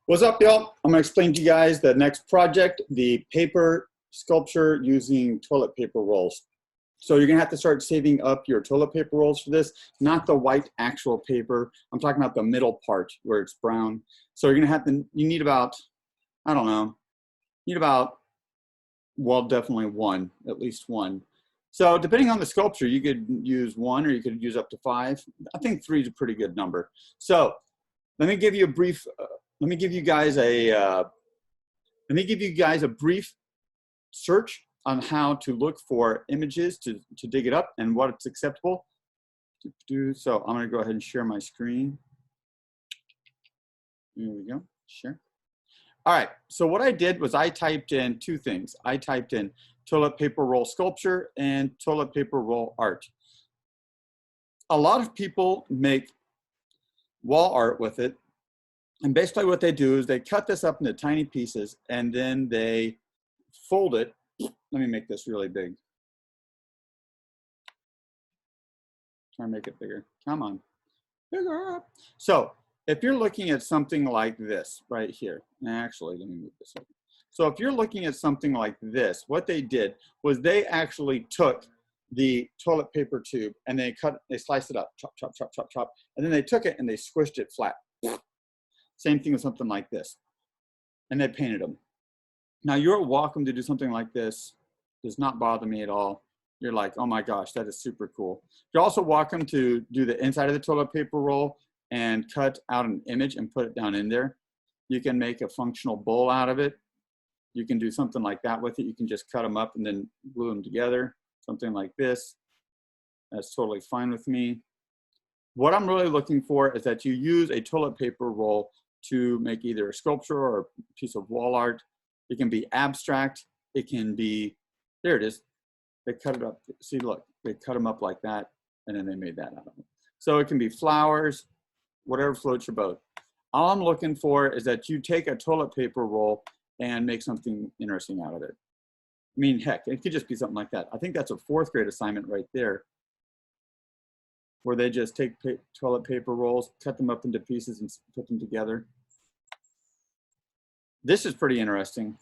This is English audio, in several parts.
What's up, y'all? I'm gonna explain to you guys the next project, the paper sculpture using toilet paper rolls. So you're gonna have to start saving up your toilet paper rolls for this, not the white actual paper. I'm talking about the middle part where it's brown. So you're gonna have to, you need about, I don't know, you need about, well, definitely one, at least one. So depending on the sculpture, you could use one or you could use up to 5. I think 3 is a pretty good number. So let me give you a brief, let me give you guys a brief search on how to look for images to dig it up and what it's acceptable to do. So I'm going to go ahead and share my screen. Here we go, share. All right, so what I did was I typed in 2 things. I typed in toilet paper roll sculpture and toilet paper roll art. A lot of people make wall art with it. And basically what they do is they cut this up into tiny pieces and then they fold it. Let me make this really big. Try and make it bigger. Come on. Bigger. So if you're looking at something like this right here, actually, let me move this over. So if you're looking at something like this, what they did was they actually took the toilet paper tube and they sliced it up, chop, chop, chop, chop, chop, and then they took it and they squished it flat. Same thing with something like this. And they painted them. Now you're welcome to do something like this. Does not bother me at all. You're like, oh my gosh, that is super cool. You're also welcome to do the inside of the toilet paper roll and cut out an image and put it down in there. You can make a functional bowl out of it. You can do something like that with it. You can just cut them up and then glue them together. Something like this. That's totally fine with me. What I'm really looking for is that you use a toilet paper roll to make either a sculpture or a piece of wall art. It can be abstract. It can be, there it is. They cut it up. See, look, they cut them up like that, and then they made that out of it. So it can be flowers, whatever floats your boat. All I'm looking for is that you take a toilet paper roll and make something interesting out of it. I mean, heck, it could just be something like that. I think that's a 4th grade assignment right there, where they just take toilet paper rolls, cut them up into pieces and put them together. This is pretty interesting.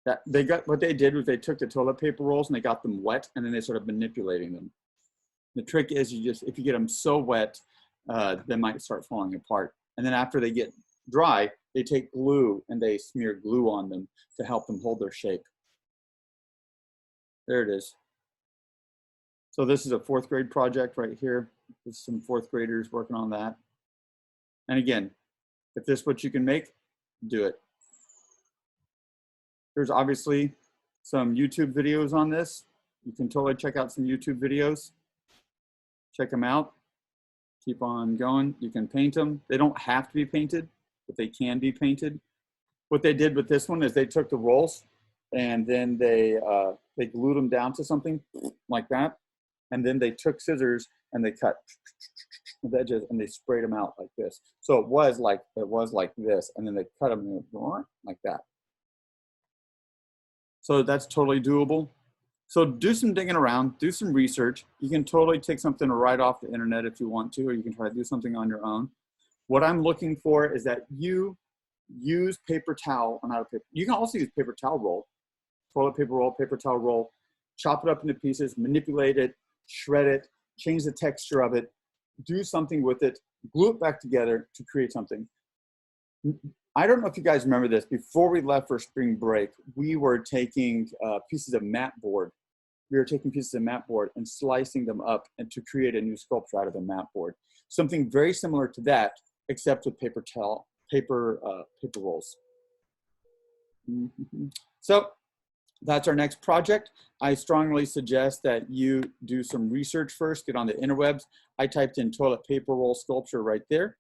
That what they did was they took the toilet paper rolls and they got them wet and then they started manipulating them. The trick is if you get them so wet, they might start falling apart. And then after they get dry, they take glue and they smear glue on them to help them hold their shape. There it is. So this is a 4th grade project right here. There's some 4th graders working on that. And again, if this is what you can make, do it. There's obviously some YouTube videos on this. You can totally check out some YouTube videos. Check them out. Keep on going. You can paint them. They don't have to be painted, but they can be painted. What they did with this one is they took the rolls and then they glued them down to something like that. And then they took scissors and they cut the edges and they sprayed them out like this. So it was like this, and then they cut them like that. So that's totally doable. So do some digging around, do some research. You can totally take something right off the internet if you want to, or you can try to do something on your own. What I'm looking for is that you use paper towel, or not a paper. You can also use paper towel roll, toilet paper roll, paper towel roll, chop it up into pieces, manipulate it, shred it, change the texture of it, do something with it, glue it back together to create something. I don't know if you guys remember this. Before we left for spring break, we were taking pieces of mat board. We were taking pieces of mat board and slicing them up and to create a new sculpture out of the mat board. Something very similar to that, except with paper rolls. So that's our next project. I strongly suggest that you do some research first, get on the interwebs. I typed in toilet paper roll sculpture right there.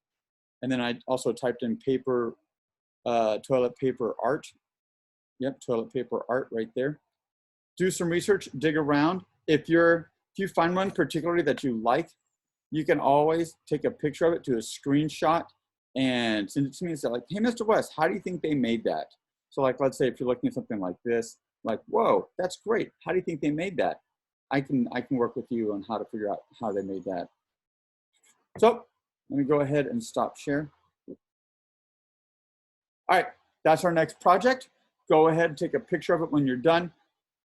And then I also typed in toilet paper art. Yep, toilet paper art right there. Do some research, dig around. If you find one particularly that you like, you can always take a picture of it, do a screenshot, and send it to me and say, like, hey, Mr. West, how do you think they made that? So like, let's say if you're looking at something like this, like, whoa, that's great. How do you think they made that? I can work with you on how to figure out how they made that. So let me go ahead and stop share. All right, that's our next project. Go ahead and take a picture of it when you're done.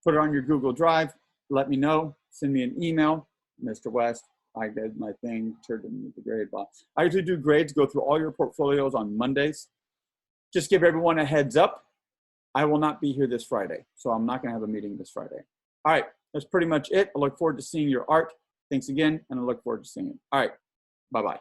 Put it on your Google Drive. Let me know. Send me an email, Mr. West. I did my thing, turned in the grade box. I usually do grades, go through all your portfolios on Mondays. Just give everyone a heads up. I will not be here this Friday, so I'm not going to have a meeting this Friday. All right, that's pretty much it. I look forward to seeing your art. Thanks again, and I look forward to seeing it. All right, bye-bye.